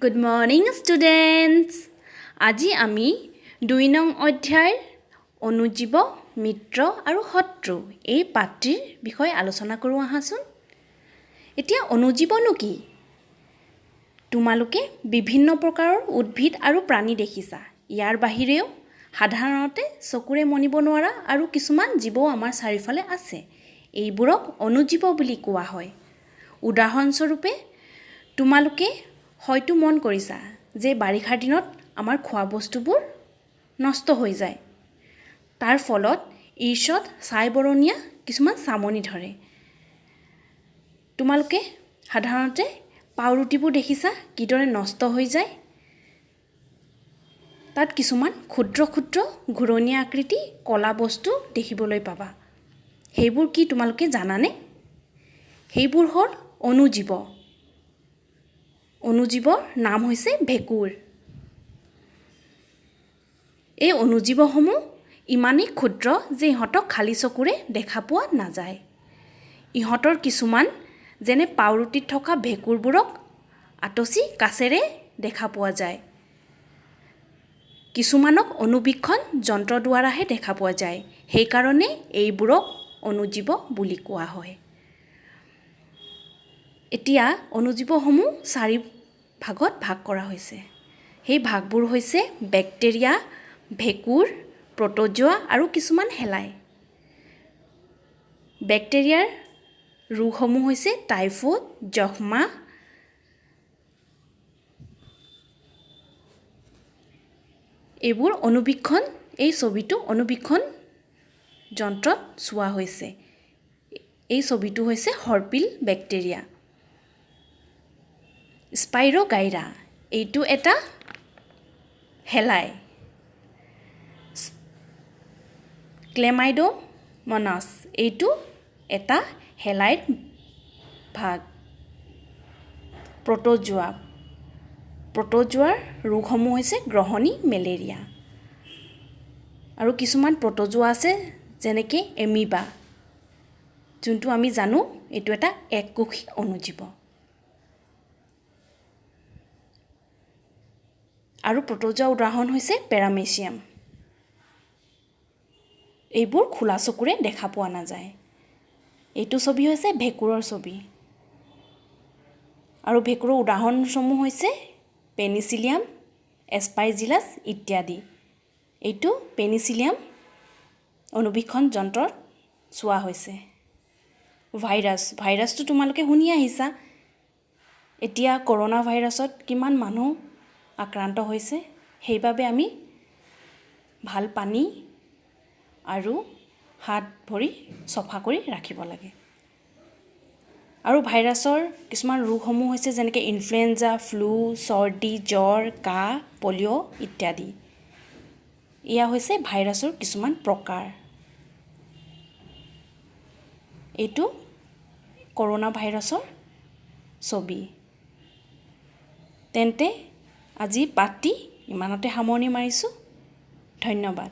Good morning, students. আজি আমি 2 নং অধ্যায়ৰ অনুজীৱ, মিত্ৰ আৰু শত্ৰু এই পাঠটিৰ বিষয়ে আলোচনা কৰোঁ আহাচোন। এতিয়া অনুজীৱনো কি? তোমালোকে বিভিন্ন প্ৰকাৰৰ উদ্ভিদ আৰু প্ৰাণী দেখিছা। ইয়াৰ বাহিৰেও সাধাৰণতে চকুৰে মনিব নোৱাৰা আৰু কিছুমান জীৱ আমাৰ চাৰিওফালে আছে। এইবোৰক অনুজীৱ বুলি কোৱা হয়। উদাহৰণস্বৰূপে তোমালোকে হয়তো মন কৰিছা যে বাৰিষাৰ দিনত আমাৰ খোৱা বস্তুবোৰ নষ্ট হৈ যায়। তাৰ ফলত ঈৰ্ষত ছাইবৰণীয়া কিছুমান চামনি ধৰে। তোমালোকে সাধাৰণতে পাউৰুটিবোৰ দেখিছা কিদৰে নষ্ট হৈ যায়। তাত কিছুমান ক্ষুদ্ৰ ক্ষুদ্ৰ ঘূৰণীয়া আকৃতি কলা বস্তু দেখিবলৈ পাবা। সেইবোৰ কি তোমালোকে জানানে? সেইবোৰ হ'ল অনুজীৱ। অনুজীৱৰ নাম হৈছে ভেঁকুৰ। এই অনুজীৱসমূহ ইমানেই ক্ষুদ্ৰ যে ইহঁতক খালী চকুৰে দেখা পোৱা নাযায়। ইহঁতৰ কিছুমান যেনে পাউৰুটিত থকা ভেঁকুৰবোৰক আতচি কাছেৰে দেখা পোৱা যায়। কিছুমানক অনুবীক্ষণ যন্ত্ৰ দ্বাৰাহে দেখা পোৱা যায়। সেইকাৰণে এইবোৰক অনুজীৱ বুলি কোৱা হয়। এতিয়া অনুজীৱসমূহ 4 ভাগত ভাগ কৰা হৈছে। সেই ভাগবোৰ হৈছে বেক্টেৰিয়া, ভেঁকুৰ, প্ৰটোজোৱা আৰু কিছুমান শেলাই। বেক্টেৰিয়াৰ ৰোগসমূহ হৈছে টাইফয়েড, যক্ষ্মা, এইবোৰ অনুবীক্ষণ এই ছবিটো অনুবীক্ষণ যন্ত্ৰত চোৱা হৈছে। এই ছবিটো হৈছে হৰ্পিল বেক্টেৰিয়া। স্পাইৰোগাইৰা এইটো এটা শেলাই। ক্লেমাইডোমনাছ এইটো এটা শেলাইৰ ভাগ। প্ৰটোজোৱাৰ ৰোগসমূহ হৈছে গ্ৰহণী, মেলেৰিয়া। আৰু কিছুমান প্ৰটোজোৱা আছে যেনেকৈ এমিবা, যোনটো আমি জানো এইটো এটা এককোষী অনুজীৱ। আৰু প্ৰটোজোৱা উদাহৰণ হৈছে পেৰামেচিয়াম। এইবোৰ খোলা চকুৰে দেখা পোৱা নাযায়। এইটো ছবি হৈছে ভেঁকুৰৰ ছবি। আৰু ভেঁকুৰৰ উদাহৰণসমূহ হৈছে পেনিচিলিয়াম, এস্পাৰজিলাছ ইত্যাদি। এইটো পেনিচিলিয়াম অনুবীক্ষণ যন্ত্ৰত চোৱা হৈছে। ভাইৰাছটো তোমালোকে শুনি আহিছা। এতিয়া কৰোনা ভাইৰাছত কিমান মানুহ আক্ৰান্ত হৈছে। সেইবাবে আমি ভাল পানী আৰু হাত ভৰি চফা কৰি ৰাখিব লাগে। আৰু ভাইৰাছৰ কিছুমান ৰোগসমূহ হৈছে যেনেকৈ ইনফ্লুৱেঞ্জা, ফ্লু, চৰ্দি, জ্বৰ, কাহ, পলিঅ' ইত্যাদি। এয়া হৈছে ভাইৰাছৰ কিছুমান প্ৰকাৰ। এইটো কৰোনা ভাইৰাছৰ ছবি। তেন্তে আজি পাঠটি ইমানতে সামৰণি মাৰিছোঁ। ধন্যবাদ।